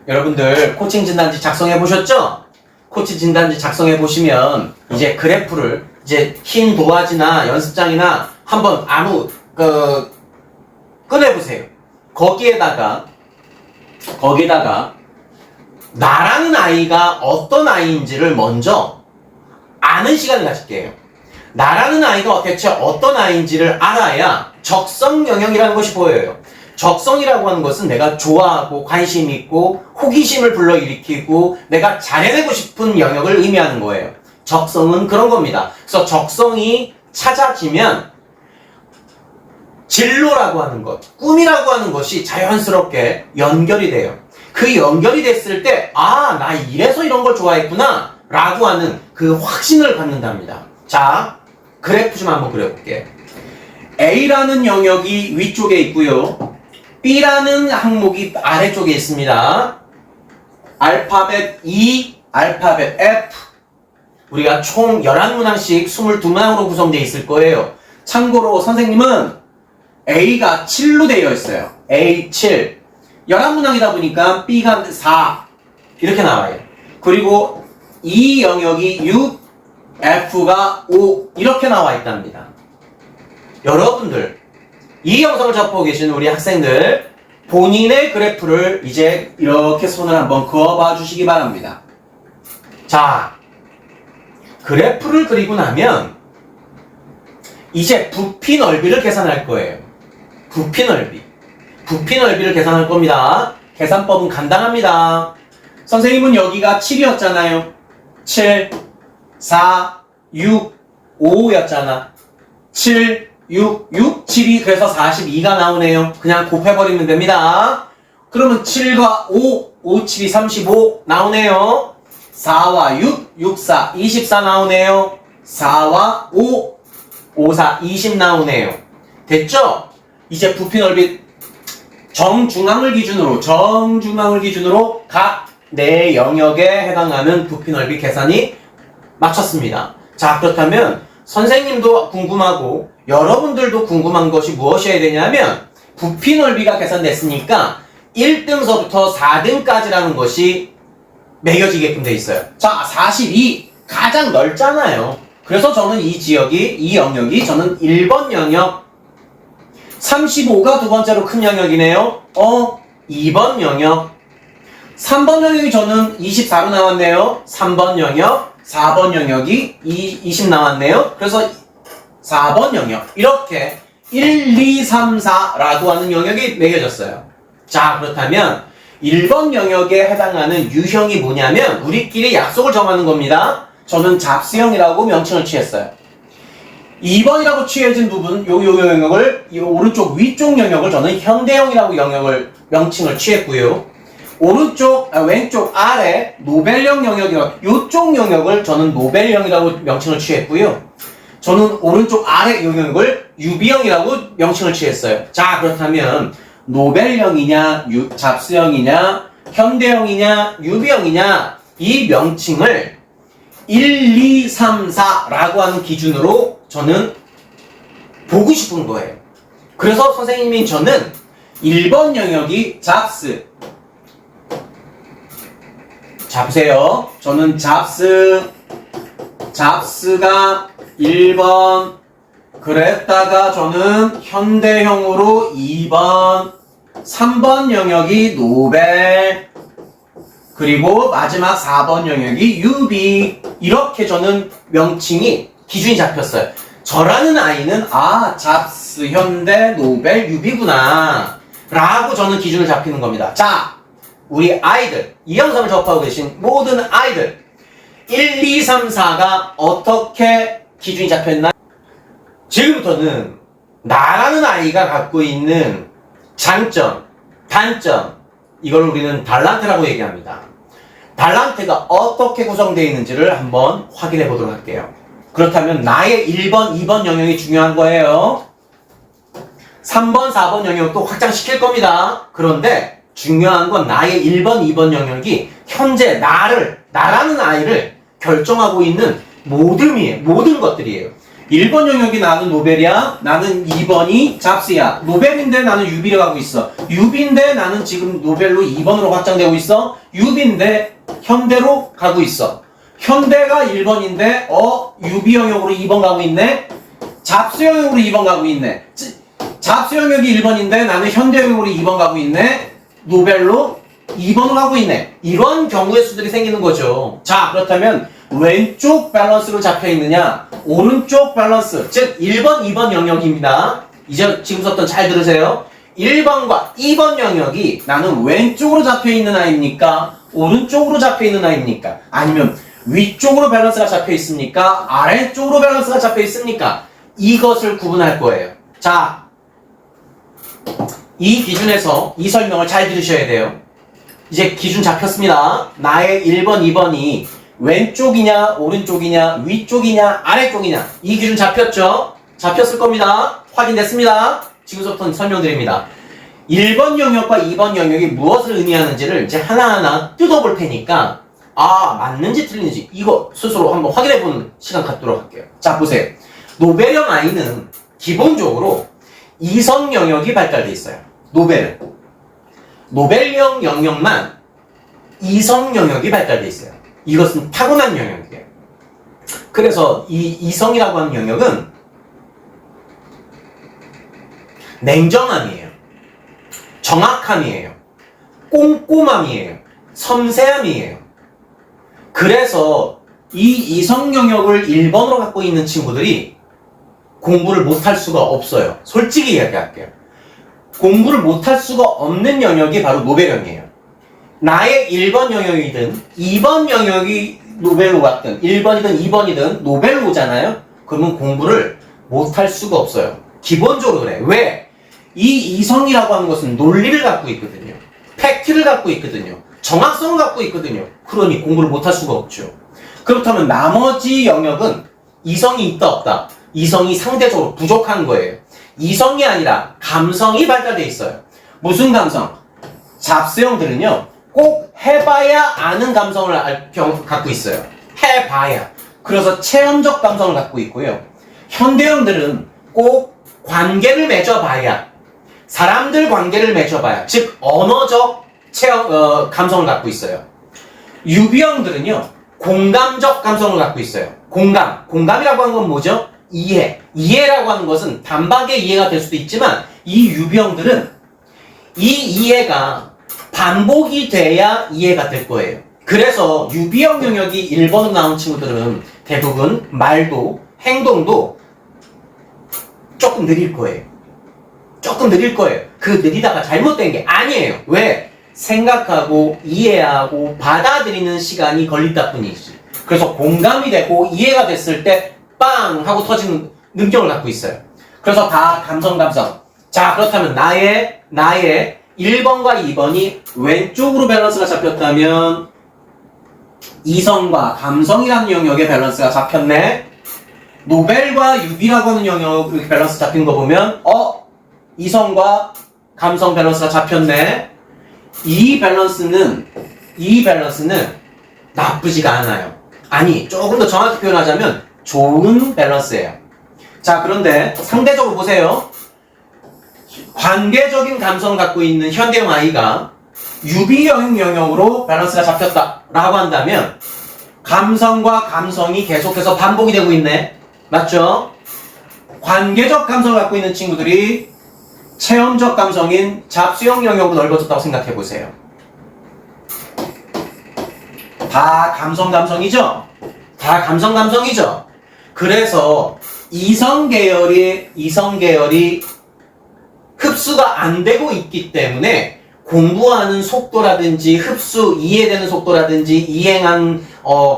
여러분들 코칭 진단지 작성해 보셨죠? 코칭 진단지 작성해 보시면 이제 그래프를 이제 흰 도화지나 연습장이나 한번 꺼내 보세요. 거기에다가 나라는 아이가 어떤 아이인지를 먼저 아는 시간을 가질게요. 나라는 아이가 대체 어떤 아이인지를 알아야 적성 영역이라는 것이 보여요. 적성이라고 하는 것은 내가 좋아하고 관심 있고 호기심을 불러일으키고 내가 잘해내고 싶은 영역을 의미하는 거예요. 적성은 그런 겁니다. 그래서 적성이 찾아지면 진로라고 하는 것, 꿈이라고 하는 것이 자연스럽게 연결이 돼요. 그 연결이 됐을 때 나 이래서 이런 걸 좋아했구나 라고 하는 그 확신을 갖는답니다. 자, 그래프 좀 한번 그려볼게요. A라는 영역이 위쪽에 있고요. B라는 항목이 아래쪽에 있습니다. 알파벳 E, 알파벳 F. 우리가 총 11문항씩 22문항으로 구성되어 있을 거예요. 참고로 선생님은 A가 7로 되어 있어요. A 7. 11문항이다 보니까 B가 4. 이렇게 나와요. 그리고 E 영역이 6, F가 5. 이렇게 나와 있답니다. 여러분들, 이 영상을 접하고 계시는 우리 학생들, 본인의 그래프를 이제 이렇게 손을 한번 그어봐 주시기 바랍니다. 자, 그래프를 그리고 나면 이제 부피 넓이를 계산할 거예요. 부피 넓이를 계산할 겁니다. 계산법은 간단합니다. 선생님은 여기가 7이었잖아요. 7, 4, 6, 5였잖아. 7, 6, 6, 7이 그래서 42가 나오네요. 그냥 곱해버리면 됩니다. 그러면 7과 5, 5, 7이 35 나오네요. 4와 6, 6, 4, 24 나오네요. 4와 5, 5, 4, 20 나오네요. 됐죠? 이제 부피 넓이 정중앙을 기준으로 각 네 영역에 해당하는 부피 넓이 계산이 마쳤습니다. 자, 그렇다면 선생님도 궁금하고 여러분들도 궁금한 것이 무엇이어야 되냐면 부피 넓이가 계산됐으니까 1등서부터 4등까지라는 것이 매겨지게끔 돼 있어요. 자, 42 가장 넓잖아요. 그래서 저는 이 영역이 저는 1번 영역, 35가 두 번째로 큰 영역이네요. 2번 영역, 3번 영역이 저는 24로 나왔네요. 3번 영역, 4번 영역이 20 나왔네요. 그래서 4번 영역, 이렇게 1, 2, 3, 4라고 하는 영역이 매겨졌어요. 자, 그렇다면 1번 영역에 해당하는 유형이 뭐냐면 우리끼리 약속을 정하는 겁니다. 저는 잡스형이라고 명칭을 취했어요. 2번이라고 취해진 부분, 요 영역을, 이 오른쪽 위쪽 영역을 저는 현대형이라고 명칭을 취했고요. 왼쪽 아래 노벨형 영역이라고, 요쪽 영역을 저는 노벨형이라고 명칭을 취했고요. 저는 오른쪽 아래 영역을 유비형이라고 명칭을 취했어요. 자, 그렇다면 노벨형이냐, 잡스형이냐, 현대형이냐, 유비형이냐, 이 명칭을 1, 2, 3, 4라고 하는 기준으로 저는 보고 싶은 거예요. 그래서 선생님이 저는 1번 영역이 잡스. 자, 보세요. 저는 잡스가 1번, 그랬다가 저는 현대형으로 2번, 3번 영역이 노벨, 그리고 마지막 4번 영역이 유비. 이렇게 저는 명칭이 기준이 잡혔어요. 저라는 아이는 잡스, 현대, 노벨, 유비구나 라고 저는 기준을 잡히는 겁니다. 자, 우리 아이들, 이 영상을 접하고 계신 모든 아이들, 1, 2, 3, 4가 어떻게 기준이 잡혔나? 지금부터는 나라는 아이가 갖고 있는 장점, 단점, 이걸 우리는 달란트라고 얘기합니다. 달란트가 어떻게 구성되어 있는지를 한번 확인해 보도록 할게요. 그렇다면 나의 1번, 2번 영역이 중요한 거예요. 3번, 4번 영역도 확장시킬 겁니다. 그런데 중요한 건 나의 1번, 2번 영역이 현재 나라는 아이를 결정하고 있는 모든 것들이에요. 1번 영역이 나는 노벨이야. 나는 2번이 잡스야. 노벨인데 나는 유비를 가고 있어. 유비인데 나는 지금 노벨로 2번으로 확장되고 있어. 유비인데 현대로 가고 있어. 현대가 1번인데 유비 영역으로 2번 가고 있네. 잡스 영역으로 2번 가고 있네. 잡스 영역이 1번인데 나는 현대 영역으로 2번 가고 있네. 노벨로 2번으로 가고 있네. 이런 경우의 수들이 생기는 거죠. 자, 그렇다면 왼쪽 밸런스로 잡혀 있느냐, 오른쪽 밸런스, 즉 1번, 2번 영역입니다. 이제 지금부터 잘 들으세요. 1번과 2번 영역이 나는 왼쪽으로 잡혀 있는 아이입니까? 오른쪽으로 잡혀 있는 아이입니까? 아니면 위쪽으로 밸런스가 잡혀 있습니까? 아래쪽으로 밸런스가 잡혀 있습니까? 이것을 구분할 거예요. 자, 이 기준에서 이 설명을 잘 들으셔야 돼요. 이제 기준 잡혔습니다. 나의 1번, 2번이 왼쪽이냐, 오른쪽이냐, 위쪽이냐, 아래쪽이냐. 이 기준 잡혔죠? 잡혔을 겁니다. 확인됐습니다. 지금부터 설명드립니다. 1번 영역과 2번 영역이 무엇을 의미하는지를 이제 하나하나 뜯어볼 테니까 맞는지 틀리는지 이거 스스로 한번 확인해보는 시간 갖도록 할게요. 자, 보세요. 노벨형 아이는 기본적으로 이성 영역이 발달되어 있어요. 노벨형 영역만 이성 영역이 발달되어 있어요. 이것은 타고난 영역이에요. 그래서 이 이성이라고 하는 영역은 냉정함이에요. 정확함이에요. 꼼꼼함이에요. 섬세함이에요. 그래서 이 이성 영역을 1번으로 갖고 있는 친구들이 공부를 못할 수가 없어요. 솔직히 이야기할게요. 공부를 못할 수가 없는 영역이 바로 노벨형이에요. 나의 1번 영역이든 2번 영역이 노벨로 갔든 1번이든 2번이든 노벨로 오잖아요. 그러면 공부를 못할 수가 없어요. 기본적으로 그래. 왜? 이 이성이라고 하는 것은 논리를 갖고 있거든요. 팩트를 갖고 있거든요. 정확성을 갖고 있거든요. 그러니 공부를 못할 수가 없죠. 그렇다면 나머지 영역은 이성이 있다 없다. 이성이 상대적으로 부족한 거예요. 이성이 아니라 감성이 발달되어 있어요. 무슨 감성? 잡스형들은요, 꼭 해봐야 아는 감성을 갖고 있어요. 해봐야. 그래서 체험적 감성을 갖고 있고요. 현대형들은 꼭 관계를 맺어봐야, 사람들 관계를 맺어봐야, 즉 언어적 감성을 갖고 있어요. 유비형들은요, 공감적 감성을 갖고 있어요. 공감이라고 하는 건 뭐죠? 이해라고 하는 것은 단박에 이해가 될 수도 있지만 이 유비형들은 이 이해가 반복이 돼야 이해가 될 거예요. 그래서 유비형 영역이 1번으로 나온 친구들은 대부분 말도 행동도 조금 느릴 거예요. 그 느리다가 잘못된 게 아니에요. 왜? 생각하고 이해하고 받아들이는 시간이 걸리다 뿐이지. 그래서 공감이 되고 이해가 됐을 때 빵! 하고 터지는 능력을 갖고 있어요. 그래서 다 감성. 자, 그렇다면 나의 1번과 2번이 왼쪽으로 밸런스가 잡혔다면 이성과 감성이라는 영역의 밸런스가 잡혔네. 노벨과 유비라고 하는 영역 이렇게 밸런스 잡힌 거 보면 이성과 감성 밸런스가 잡혔네. 이 밸런스는 나쁘지가 않아요. 아니, 조금 더 정확히 표현하자면 좋은 밸런스예요. 자, 그런데 상대적으로 보세요. 관계적인 감성을 갖고 있는 현대형 아이가 유비형 영역으로 밸런스가 잡혔다라고 한다면 감성과 감성이 계속해서 반복이 되고 있네. 맞죠? 관계적 감성을 갖고 있는 친구들이 체험적 감성인 잡스형 영역으로 넓어졌다고 생각해 보세요. 다 감성이죠? 다 감성이죠? 그래서 이성 계열이 흡수가 안 되고 있기 때문에 공부하는 속도라든지 흡수, 이해되는 속도라든지 이행한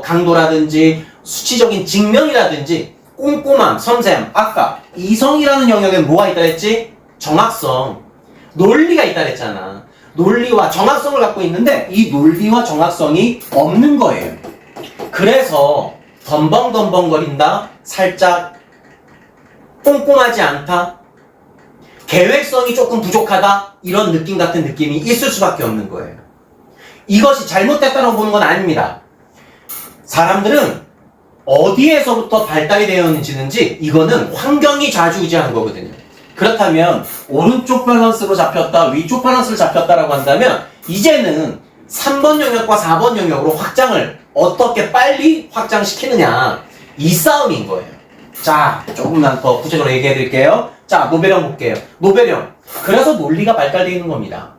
강도라든지 수치적인 직면이라든지 꼼꼼함, 섬세함. 아까 이성이라는 영역에 뭐가 있다 했지? 정확성, 논리가 있다 했잖아. 논리와 정확성을 갖고 있는데 이 논리와 정확성이 없는 거예요. 그래서 덤벙거린다, 살짝 꼼꼼하지 않다, 계획성이 조금 부족하다, 이런 느낌 같은 느낌이 있을 수밖에 없는 거예요. 이것이 잘못됐다고 보는 건 아닙니다. 사람들은 어디에서부터 발달이 되어지는지 이거는 환경이 좌지우지하는 거거든요. 그렇다면 오른쪽 밸런스로 잡혔다, 위쪽 밸런스로 잡혔다라고 한다면 이제는 3번 영역과 4번 영역으로 확장을 어떻게 빨리 확장시키느냐, 이 싸움인 거예요. 자, 조금만 더 구체적으로 얘기해 드릴게요. 자, 노벨형 볼게요. 노벨형. 그래서 논리가 발달되어 있는 겁니다.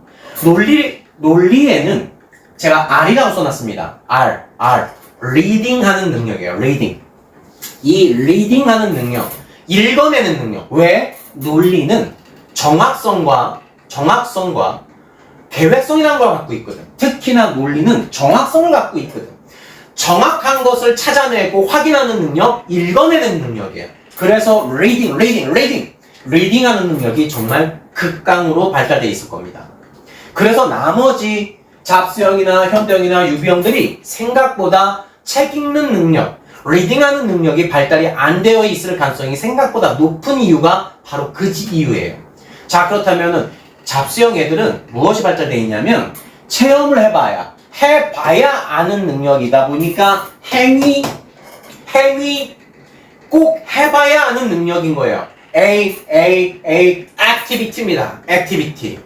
논리에는 제가 R이라고 써놨습니다. R. 리딩 하는 능력이에요. 리딩. 이 리딩 하는 능력, 읽어내는 능력. 왜? 논리는 정확성과 계획성이라는 걸 갖고 있거든. 특히나 논리는 정확성을 갖고 있거든. 정확한 것을 찾아내고 확인하는 능력, 읽어내는 능력이에요. 그래서 리딩하는 능력이 정말 극강으로 발달되어 있을 겁니다. 그래서 나머지 잡스형이나 현대형이나 유비형들이 생각보다 책 읽는 능력, 리딩하는 능력이 발달이 안 되어 있을 가능성이 생각보다 높은 이유가 바로 그 이유예요. 자, 그렇다면은 잡스형 애들은 무엇이 발달되어 있냐면 체험을 해봐야 아는 능력이다 보니까 행위 꼭 해봐야 아는 능력인 거예요. activity입니다. activity.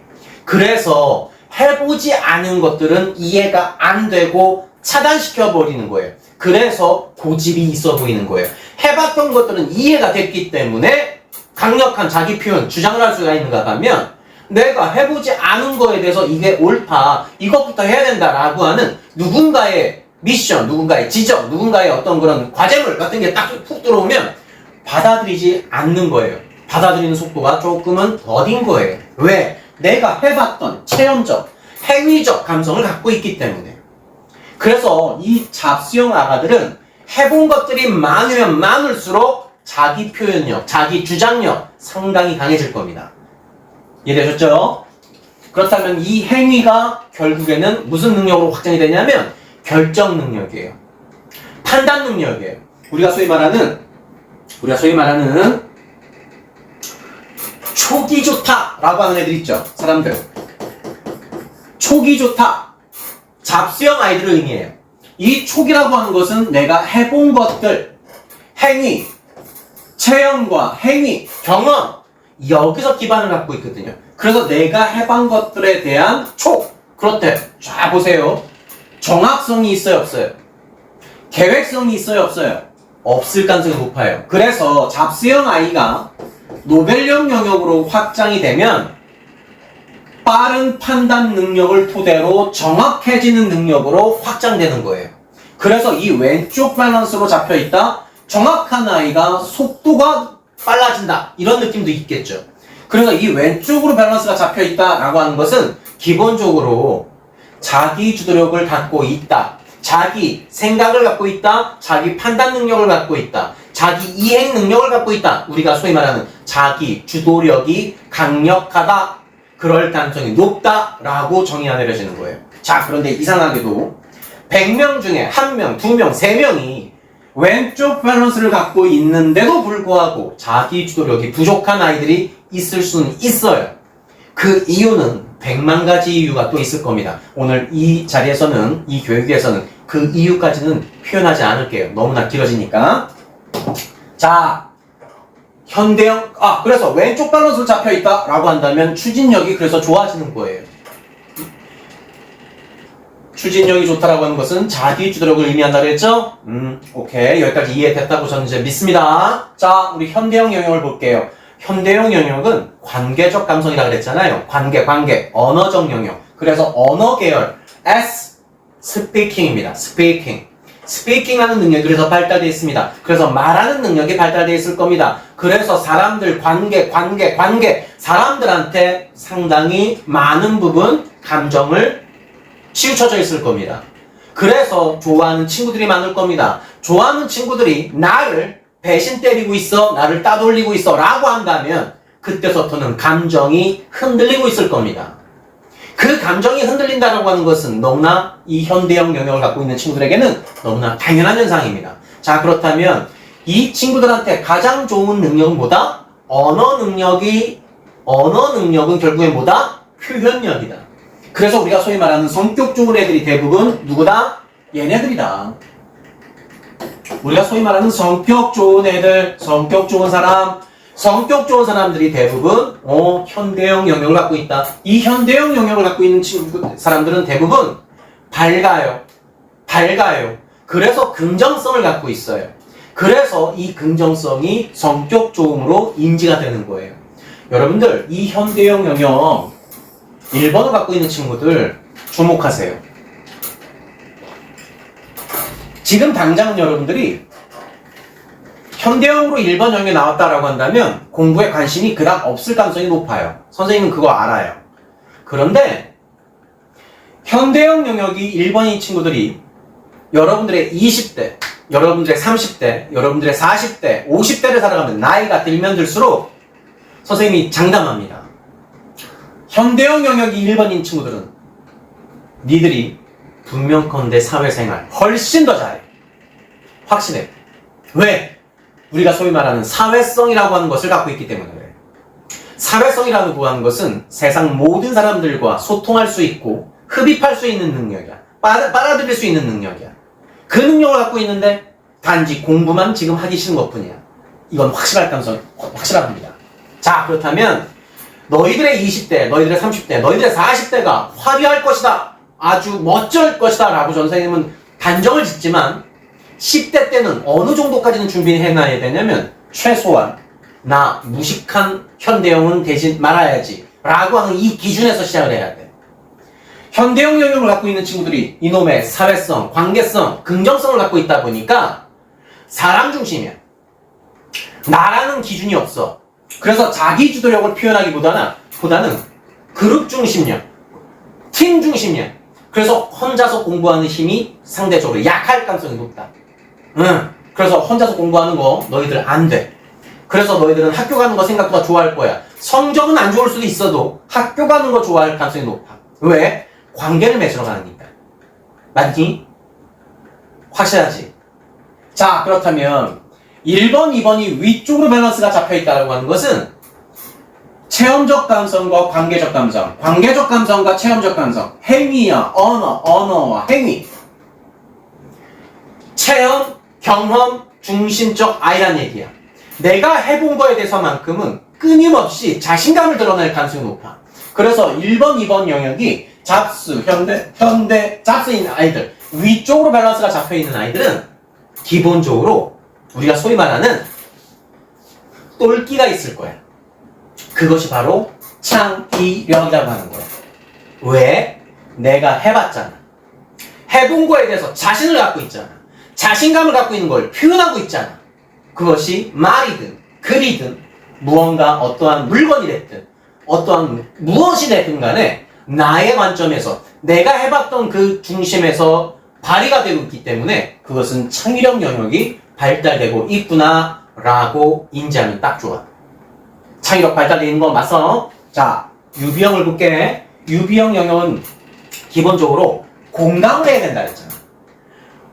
그래서 해보지 않은 것들은 이해가 안 되고 차단시켜버리는 거예요. 그래서 고집이 있어 보이는 거예요. 해봤던 것들은 이해가 됐기 때문에 강력한 자기 표현, 주장을 할 수가 있는가 하면 내가 해보지 않은 거에 대해서 이게 옳다, 이것부터 해야 된다라고 하는 누군가의 미션, 누군가의 지적, 누군가의 어떤 그런 과제물 같은 게 딱 푹 들어오면 받아들이지 않는 거예요. 받아들이는 속도가 조금은 더딘 거예요. 왜? 내가 해봤던 체험적, 행위적 감성을 갖고 있기 때문에. 그래서 이 잡스형 아가들은 해본 것들이 많으면 많을수록 자기 표현력, 자기 주장력 상당히 강해질 겁니다. 이해되셨죠? 그렇다면 이 행위가 결국에는 무슨 능력으로 확장이 되냐면 결정 능력이에요. 판단 능력이에요. 우리가 소위 말하는 촉이 좋다라고 하는 애들 있죠. 사람들. 촉이 좋다. 잡스형 아이들을 의미해요. 이 촉이라고 하는 것은 내가 해본 것들, 행위, 체험과 행위, 경험, 여기서 기반을 갖고 있거든요. 그래서 내가 해본 것들에 대한 촉. 그렇대. 자, 보세요. 정확성이 있어요, 없어요? 계획성이 있어요, 없어요? 없을 가능성이 높아요. 그래서 잡스형 아이가 노벨형 영역으로 확장이 되면 빠른 판단 능력을 토대로 정확해지는 능력으로 확장되는 거예요. 그래서 이 왼쪽 밸런스로 잡혀있다, 정확한 아이가 속도가 빨라진다, 이런 느낌도 있겠죠. 그래서 이 왼쪽으로 밸런스가 잡혀있다 라고 하는 것은 기본적으로 자기 주도력을 갖고 있다, 자기 생각을 갖고 있다, 자기 판단 능력을 갖고 있다, 자기 이행 능력을 갖고 있다. 우리가 소위 말하는 자기 주도력이 강력하다, 그럴 가능성이 높다라고 정의가 내려지는 거예요. 자, 그런데 이상하게도 100명 중에 1명, 2명, 3명이 왼쪽 밸런스를 갖고 있는데도 불구하고 자기 주도력이 부족한 아이들이 있을 수는 있어요. 그 이유는 100만 가지 이유가 또 있을 겁니다. 오늘 이 자리에서는, 이 교육에서는 그 이유까지는 표현하지 않을게요. 너무나 길어지니까. 자, 현대형, 그래서 왼쪽 밸런스로 잡혀있다 라고 한다면 추진력이 그래서 좋아지는 거예요. 추진력이 좋다라고 하는 것은 자기 주도력을 의미한다고 했죠? 오케이. 여기까지 이해됐다고 저는 이제 믿습니다. 자, 우리 현대형 영역을 볼게요. 현대형 영역은 관계적 감성이라고 그랬잖아요. 관계, 언어적 영역. 그래서 언어 계열, S, 스피킹입니다. 스피킹 하는 능력이 그래서 발달되어 있습니다. 그래서 말하는 능력이 발달되어 있을 겁니다. 그래서 사람들 관계, 사람들한테 상당히 많은 부분 감정을 치우쳐져 있을 겁니다. 그래서 좋아하는 친구들이 많을 겁니다. 좋아하는 친구들이 나를 배신 때리고 있어, 나를 따돌리고 있어 라고 한다면 그때부터는 감정이 흔들리고 있을 겁니다. 그 감정이 흔들린다고 하는 것은 너무나 이 현대형 영역을 갖고 있는 친구들에게는 너무나 당연한 현상입니다. 자, 그렇다면 이 친구들한테 가장 좋은 능력은 뭐다? 언어 능력은 결국엔 뭐다? 표현력이다. 그래서 우리가 소위 말하는 성격 좋은 애들이 대부분 누구다? 얘네들이다. 우리가 소위 말하는 성격 좋은 애들, 성격 좋은 사람, 성격 좋은 사람들이 대부분 현대형 영역을 갖고 있다. 이 현대형 영역을 갖고 있는 사람들은 대부분 밝아요. 그래서 긍정성을 갖고 있어요. 그래서 이 긍정성이 성격 좋음으로 인지가 되는 거예요. 여러분들, 이 현대형 영역 1번을 갖고 있는 친구들 주목하세요. 지금 당장 여러분들이 현대형으로 1번 영역에 나왔다라고 한다면 공부에 관심이 그닥 없을 가능성이 높아요. 선생님은 그거 알아요. 그런데 현대형 영역이 1번인 친구들이 여러분들의 20대, 여러분들의 30대, 여러분들의 40대, 50대를 살아가면 나이가 들면 들수록 선생님이 장담합니다. 현대형 영역이 1번인 친구들은 니들이 분명컨대 사회생활 훨씬 더 잘해. 확신해. 왜? 우리가 소위 말하는 사회성이라고 하는 것을 갖고 있기 때문에 그래. 사회성이라고 하는 것은 세상 모든 사람들과 소통할 수 있고 흡입할 수 있는 능력이야. 빨아들일 수 있는 능력이야. 그 능력을 갖고 있는데 단지 공부만 지금 하기 싫은 것뿐이야. 이건 확실할 가능성이 확실합니다. 자, 그렇다면 너희들의 20대, 너희들의 30대, 너희들의 40대가 화려할 것이다. 아주 멋질 것이다 라고 전 선생님은 단정을 짓지만 10대 때는 어느 정도까지는 준비해놔야 되냐면 최소한 나 무식한 현대형은 되지 말아야지 라고 하는 이 기준에서 시작을 해야 돼. 현대형 영역을 갖고 있는 친구들이 이놈의 사회성, 관계성, 긍정성을 갖고 있다 보니까 사람 중심이야. 나라는 기준이 없어. 그래서 자기 주도력을 표현하기보다는 그룹 중심력, 팀 중심력. 그래서 혼자서 공부하는 힘이 상대적으로 약할 가능성이 높다. 그래서 혼자서 공부하는 거 너희들 안 돼. 그래서 너희들은 학교 가는 거 생각보다 좋아할 거야. 성적은 안 좋을 수도 있어도 학교 가는 거 좋아할 가능성이 높아. 왜? 관계를 맺으러 가니까. 맞니? 확실하지? 자, 그렇다면 1번, 2번이 위쪽으로 밸런스가 잡혀있다고 하는 것은 체험적 감성과 관계적 감성, 관계적 감성과 체험적 감성, 행위야, 언어와 행위. 체험, 경험, 중심적 아이란 얘기야. 내가 해본 거에 대해서만큼은 끊임없이 자신감을 드러낼 가능성이 높아. 그래서 1번, 2번 영역이 잡스, 잡스인 아이들, 위쪽으로 밸런스가 잡혀있는 아이들은 기본적으로 우리가 소위 말하는 똘끼가 있을 거야. 그것이 바로 창의력이라고 하는 거야. 왜? 내가 해봤잖아. 해본 거에 대해서 자신을 갖고 있잖아. 자신감을 갖고 있는 걸 표현하고 있잖아. 그것이 말이든 글이든 무언가 어떠한 물건이 됐든 어떠한 무엇이 됐든 간에 나의 관점에서 내가 해봤던 그 중심에서 발휘가 되고 있기 때문에 그것은 창의력 영역이 발달되고 있구나 라고 인지하면 딱 좋아. 창의력 발달되는 건 맞어. 자, 유비형을 볼게. 유비형 영역은 기본적으로 공감을 해야 된다 했잖아.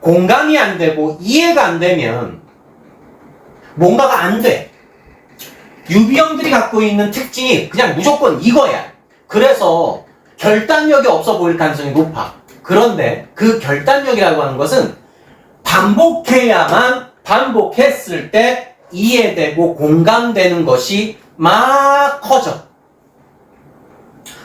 공감이 안 되고 이해가 안 되면 뭔가가 안 돼. 유비형들이 갖고 있는 특징이 그냥 무조건 이거야. 그래서 결단력이 없어 보일 가능성이 높아. 그런데 그 결단력이라고 하는 것은 반복했을 때 이해되고 공감되는 것이 막 커져.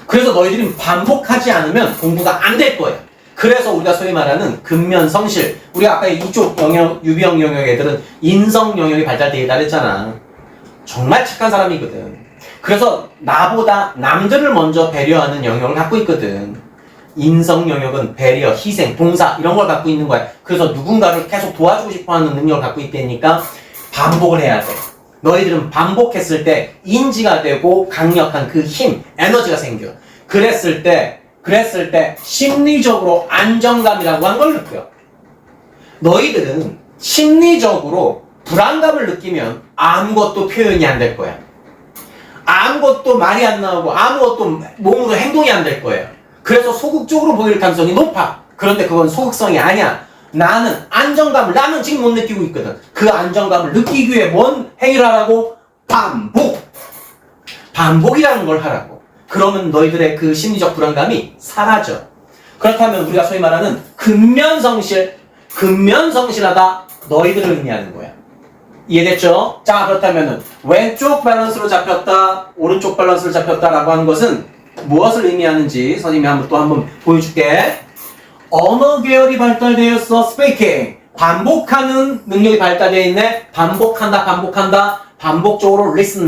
그래서 너희들이 반복하지 않으면 공부가 안 될 거야. 그래서 우리가 소위 말하는 근면성실, 우리가 아까 이쪽 영역, 유비형 영역 애들은 인성 영역이 발달되어 있다 그랬잖아. 정말 착한 사람이거든. 그래서 나보다 남들을 먼저 배려하는 영역을 갖고 있거든. 인성 영역은 배려, 희생, 봉사 이런 걸 갖고 있는 거야. 그래서 누군가를 계속 도와주고 싶어하는 능력을 갖고 있다니까 반복을 해야 돼. 너희들은 반복했을 때 인지가 되고 강력한 그 힘, 에너지가 생겨. 그랬을 때 심리적으로 안정감이라고 하는 걸 느껴. 너희들은 심리적으로 불안감을 느끼면 아무것도 표현이 안 될 거야. 아무것도 말이 안 나오고 아무것도 몸으로 행동이 안 될 거예요. 그래서 소극적으로 보일 가능성이 높아. 그런데 그건 소극성이 아니야. 나는 안정감을 나는 지금 못 느끼고 있거든. 그 안정감을 느끼기 위해 뭔 행위를 하라고? 반복이라는 걸 하라고. 그러면 너희들의 그 심리적 불안감이 사라져. 그렇다면 우리가 소위 말하는 근면성실하다 너희들을 의미하는 거야. 이해됐죠? 자, 그렇다면은 왼쪽 밸런스로 잡혔다, 오른쪽 밸런스로 잡혔다라고 하는 것은 무엇을 의미하는지 선생님이 한번 보여줄게. 언어 계열이 발달되었어. 스피킹. 반복하는 능력이 발달되어 있네. 반복한다. 반복적으로 listen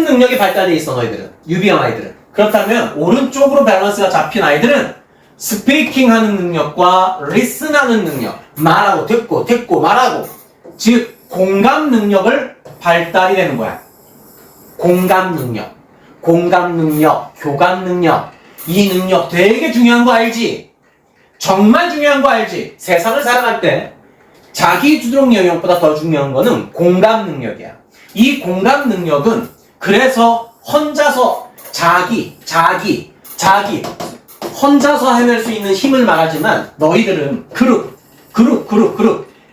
능력이 발달되어 있어, 너희들은. 유비형 아이들은. 그렇다면 오른쪽으로 밸런스가 잡힌 아이들은 스피킹 하는 능력과 listen 하는 능력, 말하고 듣고 말하고, 즉 공감 능력을 발달이 되는 거야. 공감 능력, 교감 능력. 이 능력 되게 중요한 거 알지? 정말 중요한 거 알지? 세상을 살아갈 때 자기 주도력 영역보다 더 중요한 거는 공감 능력이야. 이 공감 능력은 그래서 혼자서 자기 혼자서 해낼 수 있는 힘을 말하지만 너희들은 그룹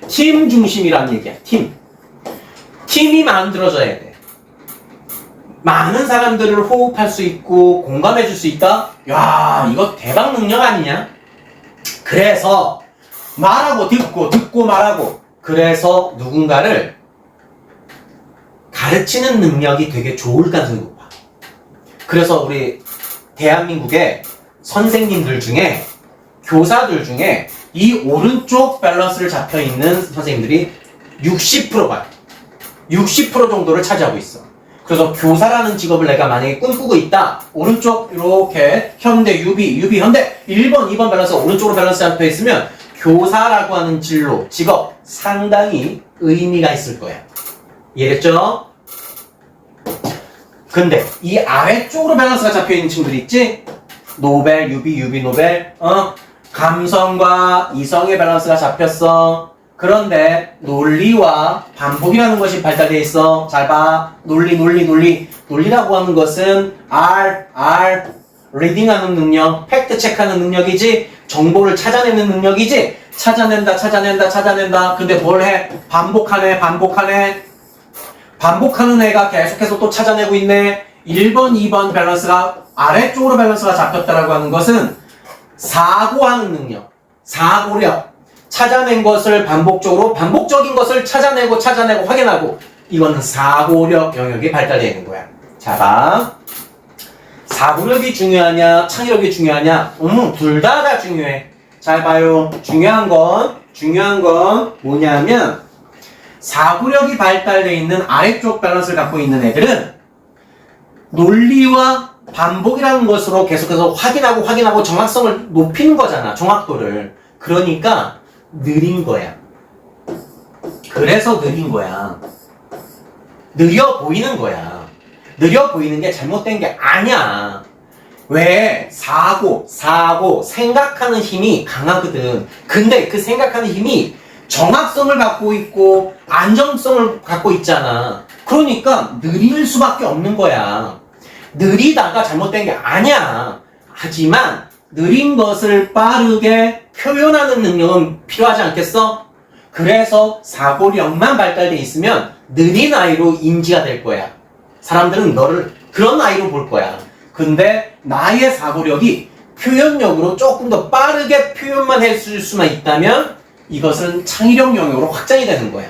팀 중심이라는 얘기야. 팀이 만들어져야 돼. 많은 사람들을 호흡할 수 있고 공감해 줄 수 있다? 야, 이거 대박 능력 아니냐? 그래서 말하고 듣고 말하고, 그래서 누군가를 가르치는 능력이 되게 좋을 가능성이 높아. 그래서 우리 대한민국의 선생님들 중에, 교사들 중에 이 오른쪽 밸런스를 잡혀있는 선생님들이 60%가 60% 정도를 차지하고 있어. 그래서 교사라는 직업을 내가 만약에 꿈꾸고 있다. 오른쪽 이렇게 현대, 유비, 현대 1번, 2번 밸런스 오른쪽으로 밸런스 잡혀 있으면 교사라고 하는 진로, 직업 상당히 의미가 있을 거야. 이해됐죠? 근데 이 아래쪽으로 밸런스가 잡혀 있는 친구들 있지? 노벨, 유비, 노벨, 감성과 이성의 밸런스가 잡혔어. 그런데 논리와 반복이라는 것이 발달되어 있어. 잘 봐. 논리라고 하는 것은 리딩하는 능력, 팩트 체크하는 능력이지, 정보를 찾아내는 능력이지. 찾아낸다. 근데 뭘 해? 반복하는 애가 계속해서 또 찾아내고 있네. 1번, 2번 밸런스가 아래쪽으로 밸런스가 잡혔다라고 하는 것은 사고하는 능력, 사고력. 찾아낸 것을 반복적인 것을 찾아내고 확인하고, 이거는 사고력 영역이 발달되어 있는 거야. 자, 봐. 사고력이 중요하냐, 창의력이 중요하냐? 둘 다 중요해. 잘 봐요. 중요한 건 뭐냐면, 사고력이 발달되어 있는 아래쪽 밸런스를 갖고 있는 애들은 논리와 반복이라는 것으로 계속해서 확인하고 정확성을 높이는 거잖아. 정확도를. 그러니까 느린 거야. 그래서 느린 거야. 느려 보이는 거야. 느려 보이는 게 잘못된 게 아니야. 왜? 사고, 생각하는 힘이 강하거든. 근데 그 생각하는 힘이 정확성을 갖고 있고 안정성을 갖고 있잖아. 그러니까 느릴 수밖에 없는 거야. 느리다가 잘못된 게 아니야. 하지만 느린 것을 빠르게 표현하는 능력은 필요하지 않겠어? 그래서 사고력만 발달돼 있으면 느린 아이로 인지가 될 거야. 사람들은 너를 그런 아이로 볼 거야. 근데 나의 사고력이 표현력으로 조금 더 빠르게 표현만 해줄 수만 있다면 이것은 창의력 영역으로 확장이 되는 거야.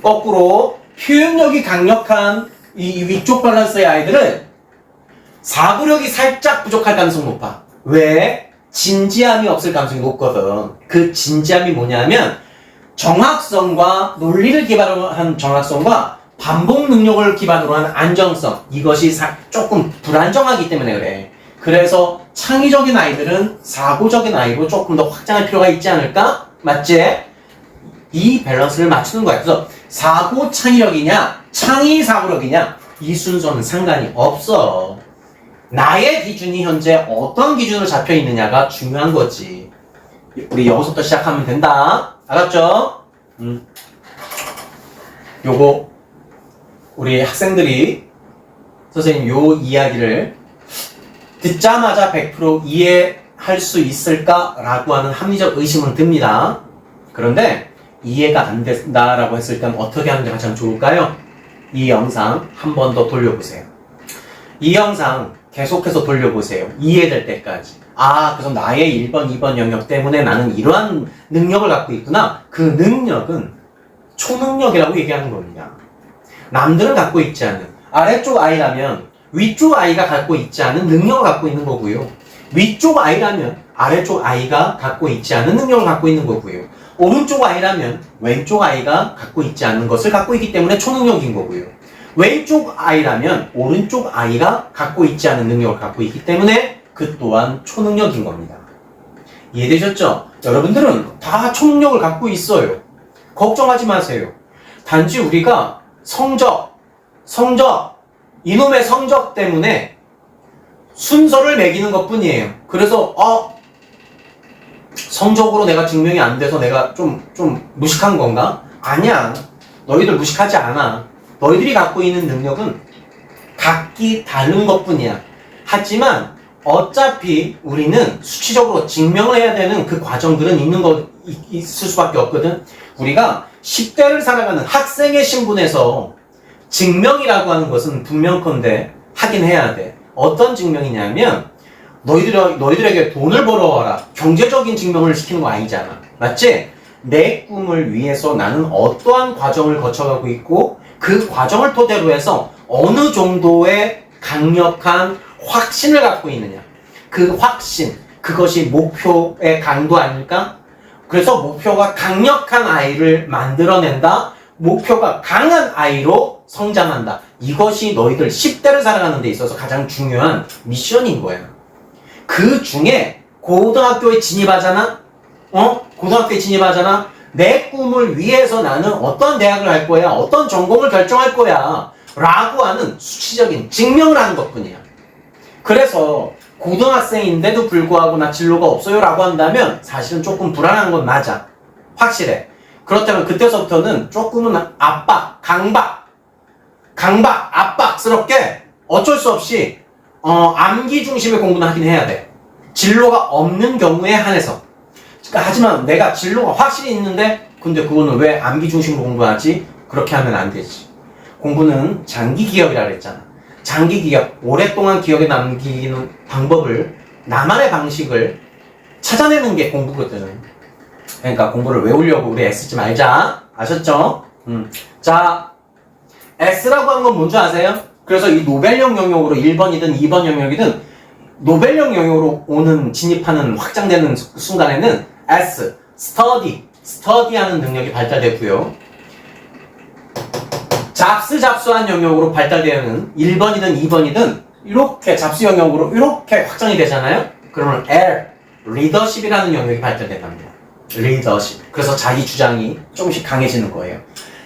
거꾸로 표현력이 강력한 이 위쪽 밸런스의 아이들은 사고력이 살짝 부족할 가능성이 높아. 왜? 진지함이 없을 가능성이 높거든. 그 진지함이 뭐냐면 정확성과 논리를 기반으로 한 정확성과 반복 능력을 기반으로 한 안정성, 이것이 조금 불안정하기 때문에 그래. 그래서 창의적인 아이들은 사고적인 아이로 조금 더 확장할 필요가 있지 않을까? 맞지? 이 밸런스를 맞추는 거야. 그래서 사고 창의력이냐 창의 사고력이냐, 이 순서는 상관이 없어. 나의 기준이 현재 어떤 기준으로 잡혀 있느냐가 중요한 거지. 우리 여기서부터 시작하면 된다. 알았죠? 요거 우리 학생들이 선생님 요 이야기를 듣자마자 100% 이해할 수 있을까라고 하는 합리적 의심은 듭니다. 그런데 이해가 안 된다라고 했을 때는 어떻게 하는 게 가장 좋을까요? 이 영상 한 번 더 돌려보세요. 이 영상 계속해서 돌려보세요. 이해될 때까지. 아, 그래서 나의 1번, 2번 영역 때문에 나는 이러한 능력을 갖고 있구나. 그 능력은 초능력이라고 얘기하는 겁니다. 남들은 갖고 있지 않은, 아래쪽 아이라면 위쪽 아이가 갖고 있지 않은 능력을 갖고 있는 거고요. 위쪽 아이라면 아래쪽 아이가 갖고 있지 않은 능력을 갖고 있는 거고요. 오른쪽 아이라면 왼쪽 아이가 갖고 있지 않는 것을 갖고 있기 때문에 초능력인 거고요. 왼쪽 아이라면 오른쪽 아이가 갖고 있지 않은 능력을 갖고 있기 때문에 그 또한 초능력인 겁니다. 이해되셨죠? 여러분들은 다 초능력을 갖고 있어요. 걱정하지 마세요. 단지 우리가 성적, 이놈의 성적 때문에 순서를 매기는 것 뿐이에요. 그래서 성적으로 내가 증명이 안 돼서 내가 좀 무식한 건가? 아니야. 너희들 무식하지 않아. 너희들이 갖고 있는 능력은 각기 다른 것 뿐이야. 하지만 어차피 우리는 수치적으로 증명을 해야 되는 그 과정들은 있을 수밖에 없거든. 우리가 10대를 살아가는 학생의 신분에서 증명이라고 하는 것은 분명컨대 하긴 해야 돼. 어떤 증명이냐면 너희들에게 돈을 벌어와라. 경제적인 증명을 시키는 거 아니잖아. 맞지? 내 꿈을 위해서 나는 어떠한 과정을 거쳐가고 있고 그 과정을 토대로 해서 어느 정도의 강력한 확신을 갖고 있느냐. 그 확신, 그것이 목표의 강도 아닐까? 그래서 목표가 강력한 아이를 만들어낸다. 목표가 강한 아이로 성장한다. 이것이 너희들 10대를 살아가는 데 있어서 가장 중요한 미션인 거야. 그 중에 고등학교에 진입하잖아? 고등학교에 진입하잖아? 내 꿈을 위해서 나는 어떤 대학을 갈 거야? 어떤 전공을 결정할 거야? 라고 하는 수치적인 증명을 하는 것 뿐이야. 그래서 고등학생인데도 불구하고 나 진로가 없어요 라고 한다면 사실은 조금 불안한 건 맞아. 확실해. 그렇다면 그때서부터는 조금은 압박스럽게 어쩔 수 없이 암기 중심의 공부는 하긴 해야 돼. 진로가 없는 경우에 한해서. 하지만 내가 진로가 확실히 있는데 근데 그거는 왜 암기 중심으로 공부하지? 그렇게 하면 안 되지. 공부는 장기 기억이라 그랬잖아. 장기 기억, 오랫동안 기억에 남기는 방법을, 나만의 방식을 찾아내는 게 공부거든. 그러니까 공부를 외우려고 우리 애쓰지 말자. 아셨죠? 자, S라고 하는 건 뭔지 아세요? 그래서 이 노벨형 영역으로 1번이든 2번 영역이든 노벨형 영역으로 진입하는 확장되는 순간에는 S, 스터디하는 능력이 발달되고요. 잡스한 영역으로 발달되는 1번이든 2번이든 이렇게 잡스 영역으로 이렇게 확장이 되잖아요? 그러면 L, 리더십이라는 영역이 발달된답니다. 리더십. 그래서 자기 주장이 조금씩 강해지는 거예요.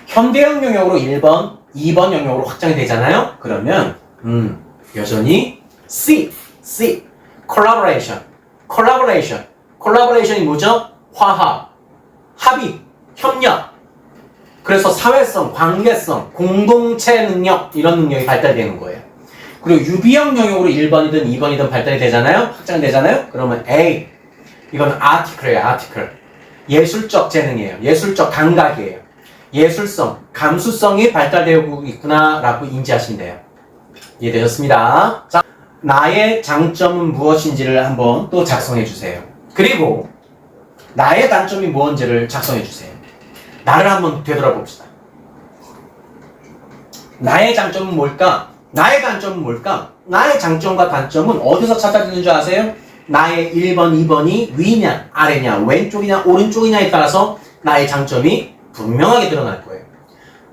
현대형 영역으로 1번, 2번 영역으로 확장이 되잖아요? 그러면 여전히 C, collaboration이 뭐죠? 화합, 합의, 협력. 그래서 사회성, 관계성, 공동체 능력 이런 능력이 발달되는 거예요. 그리고 유비형 영역으로 1번이든 2번이든 발달이 되잖아요? 확장되잖아요? 그러면 A, 이건 아티클이에요. 예술적 재능이에요. 예술적 감각이에요. 예술성, 감수성이 발달되고 있구나 라고 인지하시면 돼요. 이해되셨습니다? 자, 나의 장점은 무엇인지를 한번 또 작성해 주세요. 그리고 나의 단점이 무엇인지를 작성해 주세요. 나를 한번 되돌아봅시다. 나의 장점은 뭘까? 나의 단점은 뭘까? 나의 장점과 단점은 어디서 찾아지는 줄 아세요? 나의 1번, 2번이 위냐, 아래냐, 왼쪽이냐, 오른쪽이냐에 따라서 나의 장점이 분명하게 드러날 거예요.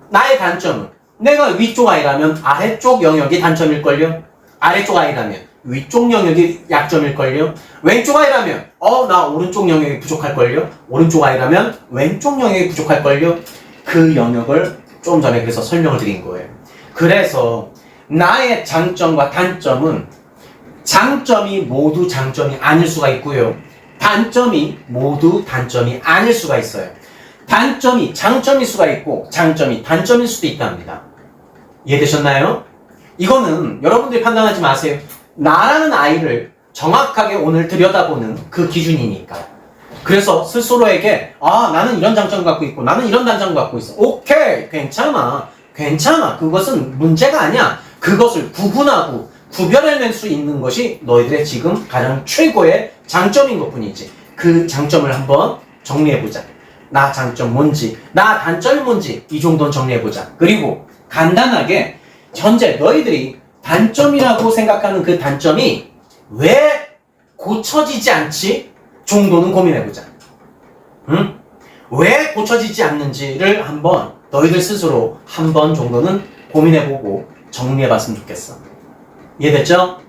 나의 단점은 내가 위쪽 아이라면 아래쪽 영역이 단점일걸요? 아래쪽 아이라면 위쪽 영역이 약점일걸요? 왼쪽 아이라면 나 오른쪽 영역이 부족할걸요? 오른쪽 아이라면 왼쪽 영역이 부족할걸요? 그 영역을 좀 전에 그래서 설명을 드린 거예요. 그래서 나의 장점과 단점은 장점이 모두 장점이 아닐 수가 있고요. 단점이 모두 단점이 아닐 수가 있어요. 단점이 장점일 수가 있고 장점이 단점일 수도 있답니다. 이해되셨나요? 이거는 여러분들이 판단하지 마세요. 나라는 아이를 정확하게 오늘 들여다보는 그 기준이니까. 그래서 스스로에게 나는 이런 장점 갖고 있고 나는 이런 단점 갖고 있어. 오케이, 괜찮아. 그것은 문제가 아니야. 그것을 구분하고 구별해낼 수 있는 것이 너희들의 지금 가장 최고의 장점인 것 뿐이지. 그 장점을 한번 정리해보자. 나 장점 뭔지, 나 단점이 뭔지 이 정도는 정리해보자. 그리고 간단하게 현재 너희들이 단점이라고 생각하는 그 단점이 왜 고쳐지지 않지? 정도는 고민해보자. 응? 왜 고쳐지지 않는지를 한번 너희들 스스로 한 번 정도는 고민해보고 정리해봤으면 좋겠어. 이해됐죠?